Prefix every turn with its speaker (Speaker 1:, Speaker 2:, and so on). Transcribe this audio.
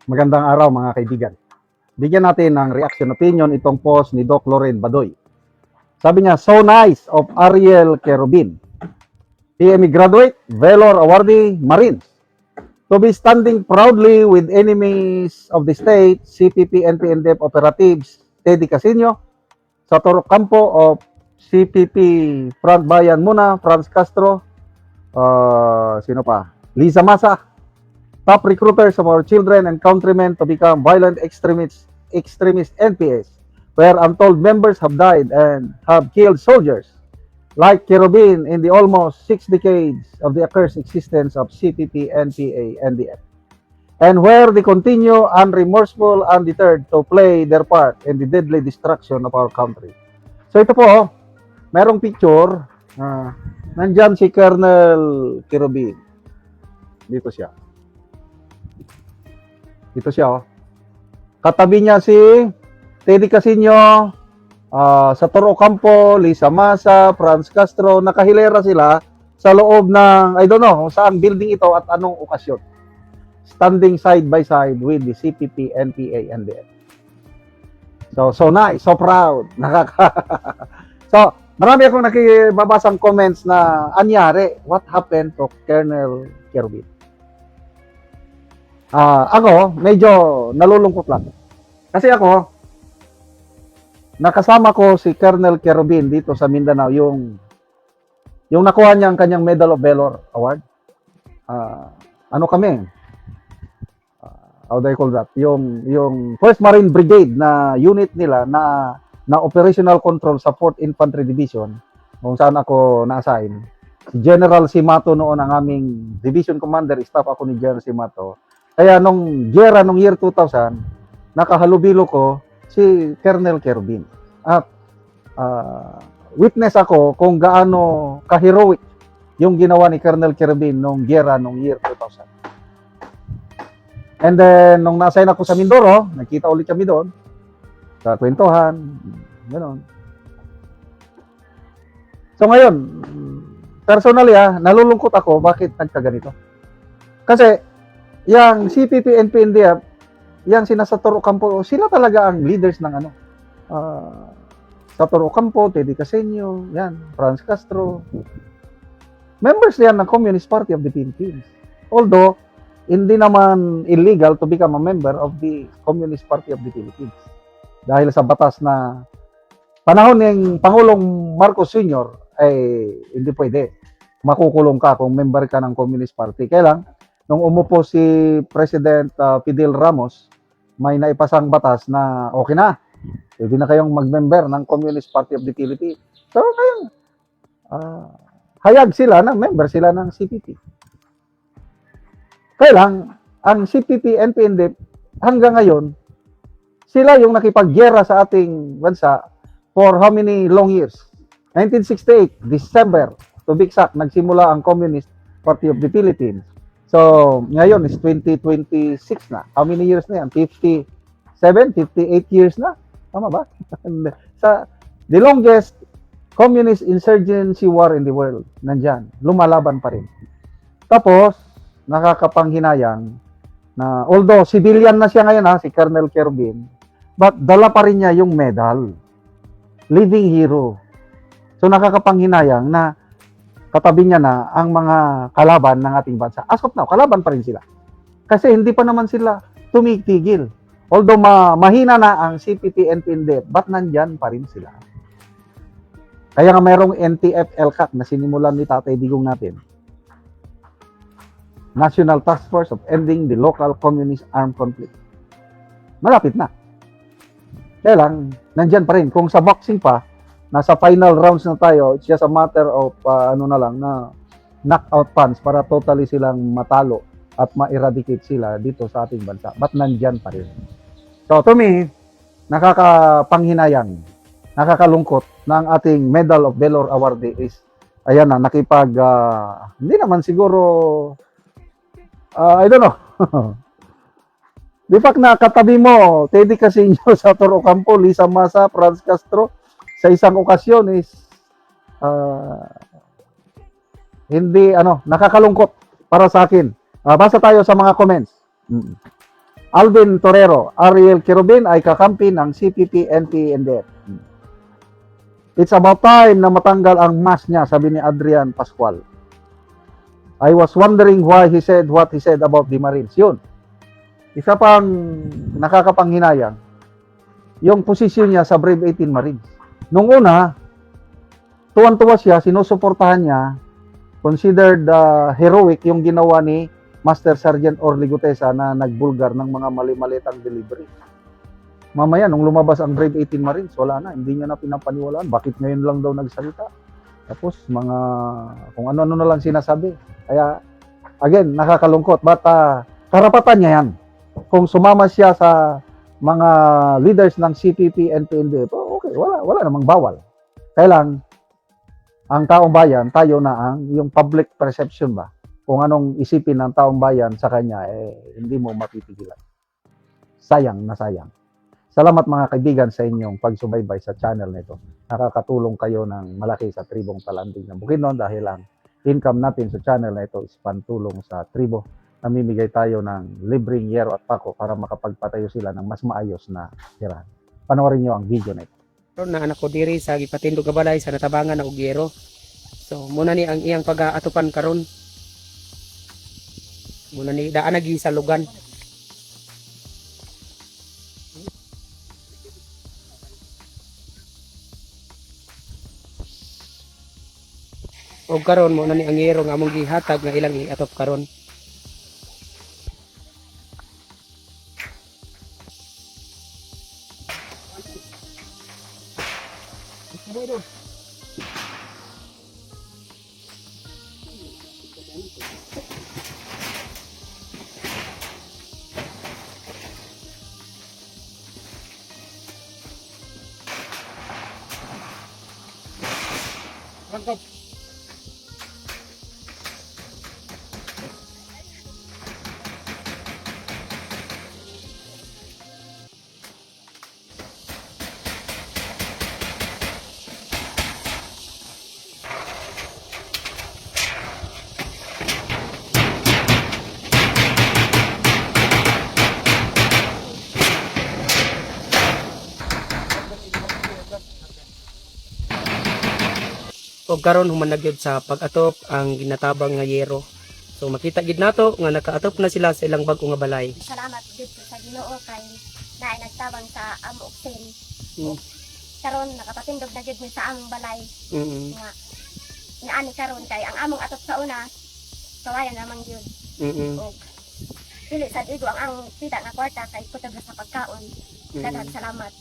Speaker 1: Magandang araw mga kaibigan. Bigyan natin ng reaction opinion itong post ni Doc Loren Badoy. Sabi niya, so nice of Ariel Kerubin, PME graduate, Valor Awardee, Marines, to be standing proudly with enemies of the state, CPP, NP, operatives, Teddy Casino, sa Toro Campo of CPP, Frank Bayan Muna, Franz Castro, sino pa? Liza Masa, top recruiters of our children and countrymen to become violent extremist NPS, where untold members have died and have killed soldiers like Kerubin in the almost 6 decades of the accursed existence of CPP, NPA, NDF, and where they continue unremorseful, undeterred to play their part in the deadly destruction of our country. So ito po, merong picture, nandyan si Colonel Kerubin. Dito siya. Ito siya, oh. Katabi niya si Teddy Casino, sa Toro Campo, Liza Masa, Franz Castro, nakahilera sila sa loob ng, I don't know, saang building ito at anong okasyon. Standing side by side with the CPP, NPA, NDF. So nice, so proud. So, marami akong nakibabasang comments na anyari, what happened to Colonel Kerubin? Ako, medyo nalulungkot lang. Kasi ako, nakasama ko si Colonel Kerubin dito sa Mindanao, yung nakuha niya ang kanyang Medal of Valor Award. Ano kami? How do I call that? Yung 1st Marine Brigade na unit nila na Operational Control sa 4th Infantry Division, kung saan ako na-assign. Si General Simato noon ang aming division commander, staff ako ni General Simato. Kaya nung giyera, nung year 2000, nakahalubilo ko si Colonel Kerubin. At witness ako kung gaano ka-heroic yung ginawa ni Colonel Kerubin nung giyera, nung year 2000. And then, nung na-assign ako sa Mindoro, nakita ulit kami doon, sa kwentuhan, gano'n. So ngayon, personally nalulungkot ako bakit nagkaganito. Kasi, yang CPP, NPNDF, yang sinasa Toro Campo, sila talaga ang leaders ng sa Toro Campo, Teddy Casino, yan, Franz Castro. Members yan ng Communist Party of the Philippines. Although, hindi naman illegal to become a member of the Communist Party of the Philippines. Dahil sa batas na panahon ng Pangulong Marcos Sr. ay hindi pwede. Makukulong ka kung member ka ng Communist Party. Kaya lang, nung umupo si President Fidel Ramos, may naipasang batas na okay na. Pwede na kayong mag-member ng Communist Party of the Philippines. So, ngayon, hayag sila na member sila ng CPP. Kaya lang, ang CPP, NPNDF, hanggang ngayon, sila yung nakipagyera sa ating bansa for how many long years? 1968, December, to be exact, nagsimula ang Communist Party of the Philippines. So, ngayon is 2026 na. How many years na yan? 57, 58 years na? Tama ba? Sa the longest communist insurgency war in the world, nandyan. Lumalaban pa rin. Tapos, nakakapanghinayang na although civilian na siya ngayon si Colonel Kerubin, but dala pa rin niya yung medal. Living hero. So, nakakapanghinayang na katabi niya na ang mga kalaban ng ating bansa. As of now, kalaban pa rin sila. Kasi hindi pa naman sila tumitigil. Although mahina na ang CPP, NPNDF, but nandyan pa rin sila. Kaya nga mayroong NTF-LCAC na sinimulan ni Tatay Digong natin. National Task Force of Ending the Local Communist Armed Conflict. Malapit na. Kaya lang, nandyan pa rin. Kung sa boxing pa, nasa final rounds na tayo, it's just a matter of na knockout punch para totally silang matalo at ma-eradicate sila dito sa ating bansa. But nandyan pa rin. So to me, nakakapanghinayang, nakakalungkot na ang ating Medal of Valor Awardee is, ayan na, hindi naman siguro, I don't know. Di fact na katabi mo, Teddy Casino sa Toro Campo, Liza Masa, Franz Castro, sa isang okasyon is hindi nakakalungkot para sa akin. Basa tayo sa mga comments. Alvin Torero, Ariel Quirobin ay kakampi ng CPP, NP, NDF. It's about time na matanggal ang mask niya, sabi ni Adrian Pascual. I was wondering why he said what he said about the Marines. Yun. Isa pang nakakapanghinayang, yung posisyon niya sa Brave 18 Marines. Nung una, tuwan-tuwa siya, sinusuportahan niya, considered heroic yung ginawa ni Master Sergeant Orly Gutesa na nagbulgar ng mga mali-malitang delivery. Mamaya, nung lumabas ang Brave 18 Marines, wala na, hindi niya na pinapaniwalaan. Bakit ngayon lang daw nagsalita? Tapos, mga kung ano-ano na lang sinasabi. Kaya, again, nakakalungkot. But, karapatan niya yan. Kung sumama siya sa mga leaders ng CPP, NPND, okay, wala namang bawal. Kailang, ang taong bayan, tayo na ang yung public perception ba? Kung anong isipin ng taong bayan sa kanya, hindi mo mapipigilan. Sayang na sayang. Salamat mga kaibigan sa inyong pagsubaybay sa channel nito. Nakakatulong kayo ng malaki sa tribong Talanding ng Bukidnon dahil ang income natin sa channel na ito is pantulong sa tribo. Namimigay tayo ng libreng yero at pako para makapagpatayo sila ng mas maayos na tirahan. Panoorin nyo ang video na ito.
Speaker 2: Na anak ko diri sa gipatindog nga balay sa natabangan na Ugyero. So muna ni ang iyang pag-aatupan karon. Muna ni daan lagi sa lugan. O karon muna ni ang yero nga among gihatag nga ilang iatop karon. Rangkap. O karon humanag gyud sa pag-atop ang ginatabang nga yero. So makita gid nato nga nakaatop na sila sa ilang bag-o nga balay.
Speaker 3: Salamat gid sa Ginoo kay naay nagtabang sa amo Oksen.
Speaker 2: Mm.
Speaker 3: Karon nakapatindog na gid mi sa among balay
Speaker 2: Mm.
Speaker 3: nga naani karon kay ang among atop sa una kawayan naman gyud.
Speaker 2: Mm.
Speaker 3: Og dili sad igo ang kita nga kwarta kay kutob na sa pagkaon. Daghang salamat.